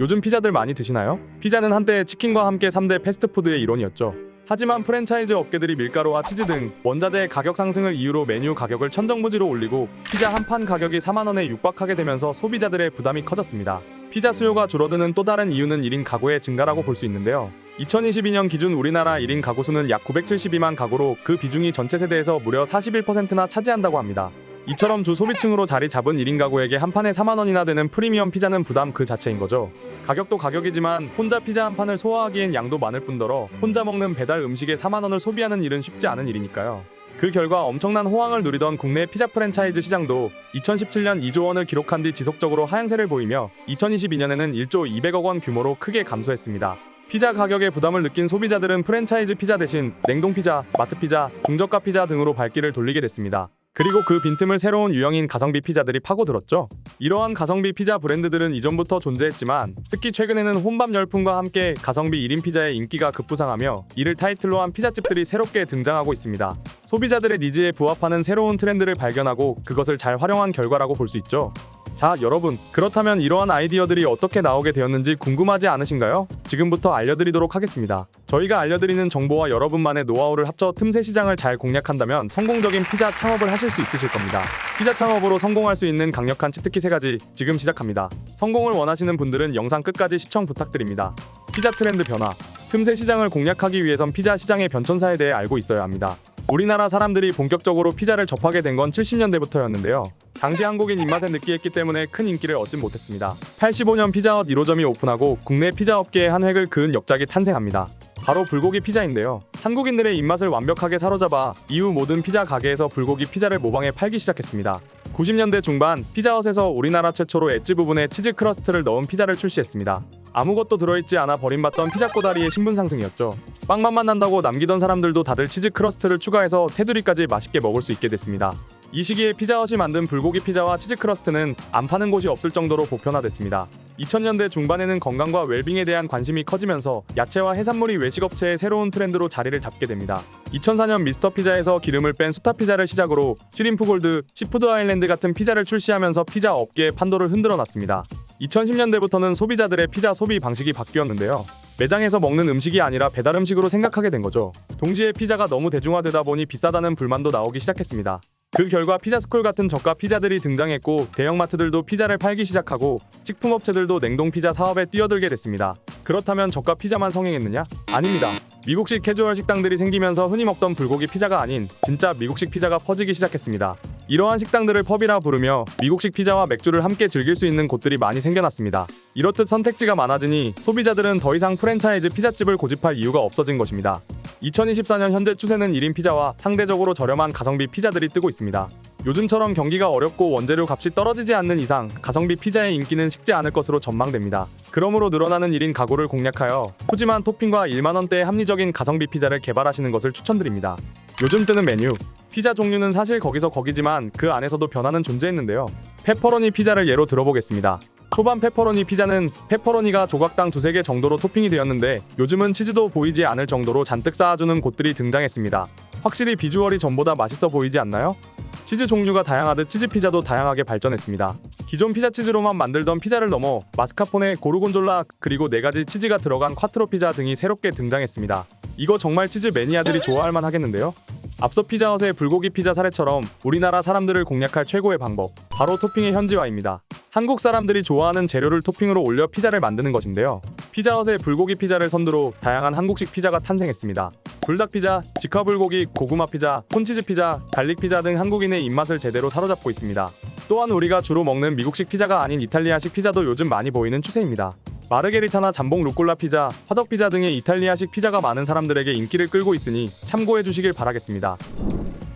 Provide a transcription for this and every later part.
요즘 피자들 많이 드시나요? 피자는 한때 치킨과 함께 3대 패스트푸드의 일원이었죠. 하지만 프랜차이즈 업계들이 밀가루와 치즈 등 원자재의 가격 상승을 이유로 메뉴 가격을 천정부지로 올리고 피자 한 판 가격이 4만 원에 육박하게 되면서 소비자들의 부담이 커졌습니다. 피자 수요가 줄어드는 또 다른 이유는 1인 가구의 증가라고 볼 수 있는데요. 2022년 기준 우리나라 1인 가구 수는 약 972만 가구로 그 비중이 전체 세대에서 무려 41%나 차지한다고 합니다. 이처럼 주 소비층으로 자리 잡은 1인 가구에게 한 판에 4만 원이나 되는 프리미엄 피자는 부담 그 자체인 거죠. 가격도 가격이지만 혼자 피자 한 판을 소화하기엔 양도 많을 뿐더러 혼자 먹는 배달 음식에 4만 원을 소비하는 일은 쉽지 않은 일이니까요. 그 결과 엄청난 호황을 누리던 국내 피자 프랜차이즈 시장도 2017년 2조 원을 기록한 뒤 지속적으로 하향세를 보이며 2022년에는 1조 200억 원 규모로 크게 감소했습니다. 피자 가격에 부담을 느낀 소비자들은 프랜차이즈 피자 대신 냉동 피자, 마트 피자, 중저가 피자 등으로 발길을 돌리게 됐습니다. 그리고 그 빈틈을 새로운 유형인 가성비 피자들이 파고들었죠. 이러한 가성비 피자 브랜드들은 이전부터 존재했지만 특히 최근에는 혼밥 열풍과 함께 가성비 1인 피자의 인기가 급부상하며 이를 타이틀로 한 피자집들이 새롭게 등장하고 있습니다. 소비자들의 니즈에 부합하는 새로운 트렌드를 발견하고 그것을 잘 활용한 결과라고 볼 수 있죠. 자, 여러분, 그렇다면 이러한 아이디어들이 어떻게 나오게 되었는지 궁금하지 않으신가요? 지금부터 알려드리도록 하겠습니다. 저희가 알려드리는 정보와 여러분만의 노하우를 합쳐 틈새 시장을 잘 공략한다면 성공적인 피자 창업을 하실 수 있으실 겁니다. 피자 창업으로 성공할 수 있는 강력한 치트키 3가지 지금 시작합니다. 성공을 원하시는 분들은 영상 끝까지 시청 부탁드립니다. 피자 트렌드 변화. 틈새 시장을 공략하기 위해선 피자 시장의 변천사에 대해 알고 있어야 합니다. 우리나라 사람들이 본격적으로 피자를 접하게 된 건 70년대부터였는데요. 당시 한국인 입맛에 느끼했기 때문에 큰 인기를 얻진 못했습니다. 85년 피자헛 1호점이 오픈하고 국내 피자 업계의 한 획을 그은 역작이 탄생합니다. 바로 불고기 피자인데요. 한국인들의 입맛을 완벽하게 사로잡아 이후 모든 피자 가게에서 불고기 피자를 모방해 팔기 시작했습니다. 90년대 중반 피자헛에서 우리나라 최초로 엣지 부분에 치즈 크러스트를 넣은 피자를 출시했습니다. 아무것도 들어있지 않아 버림받던 피자 꼬다리의 신분 상승이었죠. 빵맛만 난다고 남기던 사람들도 다들 치즈 크러스트를 추가해서 테두리까지 맛있게 먹을 수 있게 됐습니다. 이 시기에 피자헛이 만든 불고기 피자와 치즈 크러스트는 안 파는 곳이 없을 정도로 보편화됐습니다. 2000년대 중반에는 건강과 웰빙에 대한 관심이 커지면서 야채와 해산물이 외식업체의 새로운 트렌드로 자리를 잡게 됩니다. 2004년 미스터 피자에서 기름을 뺀 수타 피자를 시작으로 슈림프 골드, 시푸드 아일랜드 같은 피자를 출시하면서 피자 업계의 판도를 흔들어 놨습니다. 2010년대부터는 소비자들의 피자 소비 방식이 바뀌었는데요. 매장에서 먹는 음식이 아니라 배달 음식으로 생각하게 된 거죠. 동시에 피자가 너무 대중화되다 보니 비싸다는 불만도 나오기 시작했습니다. 그 결과 피자스쿨 같은 저가 피자들이 등장했고 대형마트들도 피자를 팔기 시작하고 식품업체들도 냉동 피자 사업에 뛰어들게 됐습니다. 그렇다면 저가 피자만 성행했느냐? 아닙니다. 미국식 캐주얼 식당들이 생기면서 흔히 먹던 불고기 피자가 아닌 진짜 미국식 피자가 퍼지기 시작했습니다. 이러한 식당들을 펍이라 부르며 미국식 피자와 맥주를 함께 즐길 수 있는 곳들이 많이 생겨났습니다. 이렇듯 선택지가 많아지니 소비자들은 더 이상 프랜차이즈 피자집을 고집할 이유가 없어진 것입니다. 2024년 현재 추세는 1인 피자와 상대적으로 저렴한 가성비 피자들이 뜨고 있습니다. 요즘처럼 경기가 어렵고 원재료 값이 떨어지지 않는 이상 가성비 피자의 인기는 식지 않을 것으로 전망됩니다. 그러므로 늘어나는 1인 가구를 공략하여 푸짐한 토핑과 1만 원대의 합리적인 가성비 피자를 개발하시는 것을 추천드립니다. 요즘 뜨는 메뉴. 피자 종류는 사실 거기서 거기지만 그 안에서도 변화는 존재했는데요. 페퍼로니 피자를 예로 들어보겠습니다. 초반 페퍼로니 피자는 페퍼로니가 조각당 2~3개 정도로 토핑이 되었는데 요즘은 치즈도 보이지 않을 정도로 잔뜩 쌓아주는 곳들이 등장했습니다. 확실히 비주얼이 전보다 맛있어 보이지 않나요? 치즈 종류가 다양하듯 치즈 피자도 다양하게 발전했습니다. 기존 피자 치즈로만 만들던 피자를 넘어 마스카포네, 고르곤졸라, 그리고 4가지 치즈가 들어간 콰트로 피자 등이 새롭게 등장했습니다. 이거 정말 치즈 매니아들이 좋아할 만 하겠는데요? 앞서 피자헛의 불고기 피자 사례처럼 우리나라 사람들을 공략할 최고의 방법, 바로 토핑의 현지화입니다. 한국 사람들이 좋아하는 재료를 토핑으로 올려 피자를 만드는 것인데요. 피자헛의 불고기 피자를 선두로 다양한 한국식 피자가 탄생했습니다. 불닭 피자, 직화 불고기, 고구마 피자, 콘치즈 피자, 갈릭 피자 등 한국인의 입맛을 제대로 사로잡고 있습니다. 또한 우리가 주로 먹는 미국식 피자가 아닌 이탈리아식 피자도 요즘 많이 보이는 추세입니다. 마르게리타나 잠봉 루꼴라 피자, 화덕 피자 등의 이탈리아식 피자가 많은 사람들에게 인기를 끌고 있으니 참고해 주시길 바라겠습니다.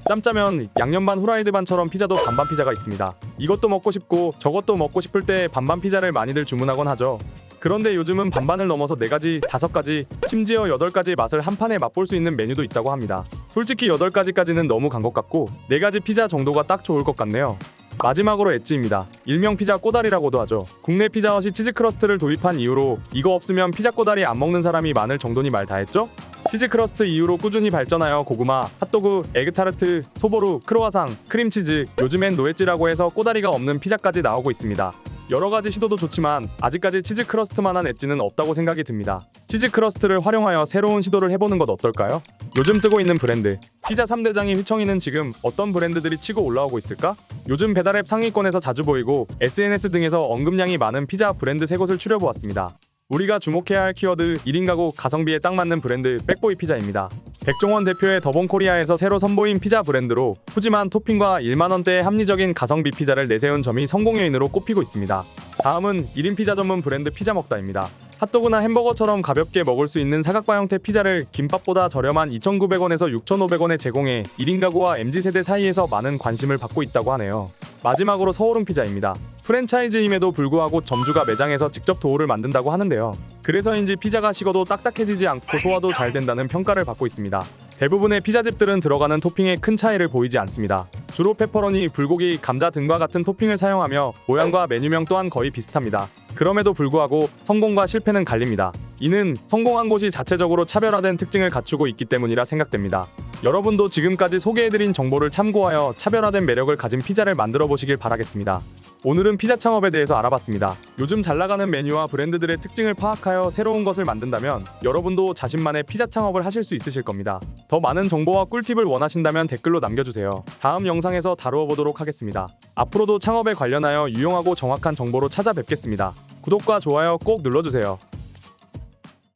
짬짜면 양념 반 후라이드 반처럼 피자도 반반 피자가 있습니다. 이것도 먹고 싶고 저것도 먹고 싶을 때 반반 피자를 많이들 주문하곤 하죠. 그런데 요즘은 반반을 넘어서 4가지, 5가지, 심지어 8가지의 맛을 한 판에 맛볼 수 있는 메뉴도 있다고 합니다. 솔직히 8가지까지는 너무 간 것 같고 4가지 피자 정도가 딱 좋을 것 같네요. 마지막으로 엣지입니다. 일명 피자 꼬다리라고도 하죠. 국내 피자헛이 치즈 크러스트를 도입한 이후로 이거 없으면 피자 꼬다리 안 먹는 사람이 많을 정도니 말 다 했죠? 치즈 크러스트 이후로 꾸준히 발전하여 고구마, 핫도그, 에그타르트, 소보루, 크로와상, 크림치즈, 요즘엔 노엣지라고 해서 꼬다리가 없는 피자까지 나오고 있습니다. 여러 가지 시도도 좋지만 아직까지 치즈 크러스트만한 엣지는 없다고 생각이 듭니다. 치즈 크러스트를 활용하여 새로운 시도를 해보는 것 어떨까요? 요즘 뜨고 있는 브랜드 피자 3대장이 휘청이는 지금 어떤 브랜드들이 치고 올라오고 있을까? 요즘 배달앱 상위권에서 자주 보이고 SNS 등에서 언급량이 많은 피자 브랜드 3곳을 추려보았습니다. 우리가 주목해야 할 키워드 1인 가구 가성비에 딱 맞는 브랜드 백보이 피자입니다. 백종원 대표의 더본코리아에서 새로 선보인 피자 브랜드로 푸짐한 토핑과 1만원대의 합리적인 가성비 피자를 내세운 점이 성공 요인으로 꼽히고 있습니다. 다음은 1인 피자 전문 브랜드 피자먹다입니다. 핫도그나 햄버거처럼 가볍게 먹을 수 있는 사각바 형태 피자를 김밥보다 저렴한 2,900원에서 6,500원에 제공해 1인 가구와 MZ세대 사이에서 많은 관심을 받고 있다고 하네요. 마지막으로 서울은 피자입니다. 프랜차이즈임에도 불구하고 점주가 매장에서 직접 도우를 만든다고 하는데요. 그래서인지 피자가 식어도 딱딱해지지 않고 소화도 잘 된다는 평가를 받고 있습니다. 대부분의 피자집들은 들어가는 토핑에 큰 차이를 보이지 않습니다. 주로 페퍼로니, 불고기, 감자 등과 같은 토핑을 사용하며 모양과 메뉴명 또한 거의 비슷합니다. 그럼에도 불구하고 성공과 실패는 갈립니다. 이는 성공한 곳이 자체적으로 차별화된 특징을 갖추고 있기 때문이라 생각됩니다. 여러분도 지금까지 소개해드린 정보를 참고하여 차별화된 매력을 가진 피자를 만들어 보시길 바라겠습니다. 오늘은 피자 창업에 대해서 알아봤습니다. 요즘 잘나가는 메뉴와 브랜드들의 특징을 파악하여 새로운 것을 만든다면 여러분도 자신만의 피자 창업을 하실 수 있으실 겁니다. 더 많은 정보와 꿀팁을 원하신다면 댓글로 남겨주세요. 다음 영상에서 다루어 보도록 하겠습니다. 앞으로도 창업에 관련하여 유용하고 정확한 정보로 찾아뵙겠습니다. 구독과 좋아요 꼭 눌러주세요.